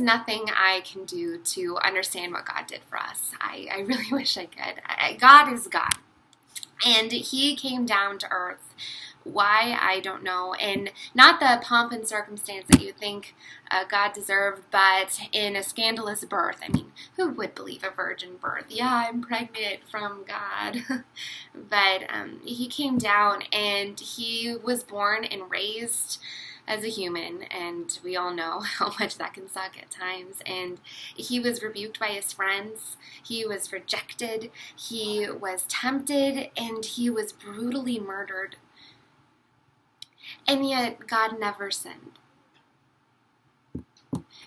nothing I can do to understand what God did for us. I really wish I could. God is God. And he came down to earth. Why, I don't know. And not the pomp and circumstance that you think God deserved, but in a scandalous birth. I mean, who would believe a virgin birth? Yeah, I'm pregnant from God. But he came down and he was born and raised as a human, and we all know how much that can suck at times. And he was rebuked by his friends, he was rejected, he was tempted, and he was brutally murdered. And yet God never sinned.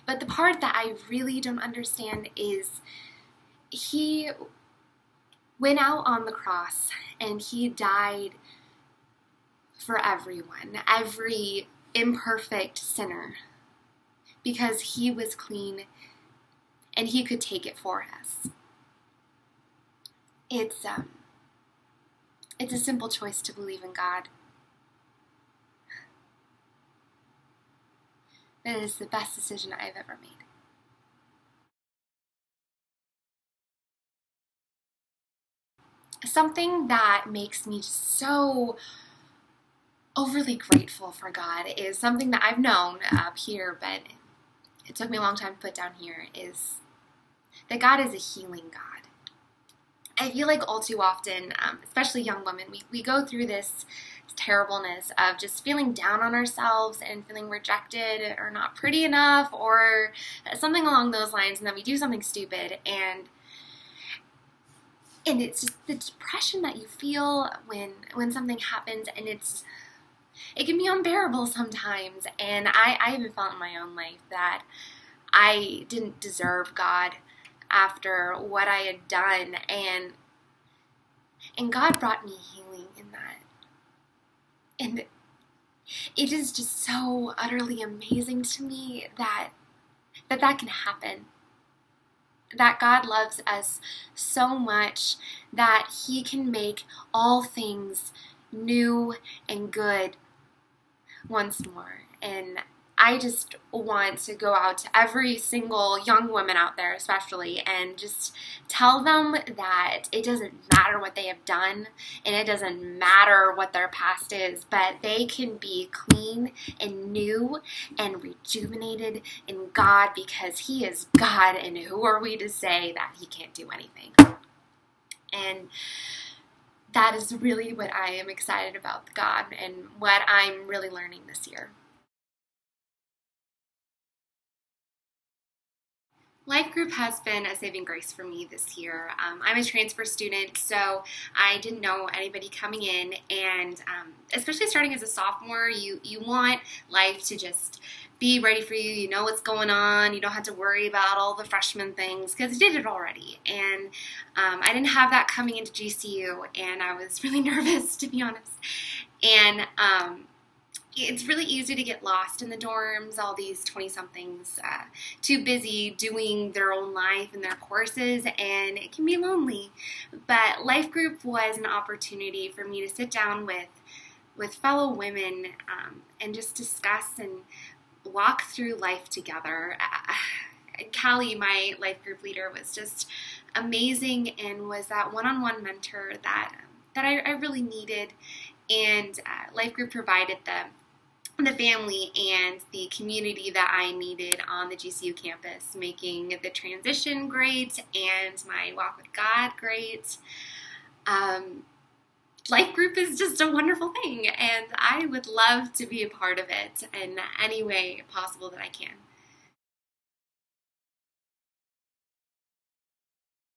But the part that I really don't understand is he went out on the cross and he died for everyone, every imperfect sinner, because he was clean and he could take it for us. It's a simple choice to believe in God. That is the best decision I've ever made. Something that makes me so overly grateful for God is something that I've known up here, but it took me a long time to put down here, is that God is a healing God. I feel like all too often, especially young women, we go through this terribleness of just feeling down on ourselves and feeling rejected or not pretty enough or something along those lines, and then we do something stupid, and it's just the depression that you feel when something happens, and it can be unbearable sometimes. And I even felt in my own life that I didn't deserve God after what I had done, and God brought me healing in that. And it is just so utterly amazing to me that can happen. That God loves us so much that he can make all things new and good once more. And I just want to go out to every single young woman out there especially and just tell them that it doesn't matter what they have done and it doesn't matter what their past is, but they can be clean and new and rejuvenated in God, because he is God, and who are we to say that he can't do anything? And that is really what I am excited about God and what I'm really learning this year. Life group has been a saving grace for me this year. I'm a transfer student, so I didn't know anybody coming in, and especially starting as a sophomore, you want life to just be ready for you. You know what's going on. You don't have to worry about all the freshman things because you did it already. And I didn't have that coming into GCU, and I was really nervous, to be honest. And it's really easy to get lost in the dorms, all these 20-somethings too busy doing their own life and their courses, and it can be lonely. But life group was an opportunity for me to sit down with fellow women and just discuss and walk through life together. Callie, my life group leader, was just amazing and was that one-on-one mentor that I really needed. And life group provided the family and the community that I needed on the GCU campus, making the transition great and my walk with God great. Life group is just a wonderful thing, and I would love to be a part of it in any way possible that I can.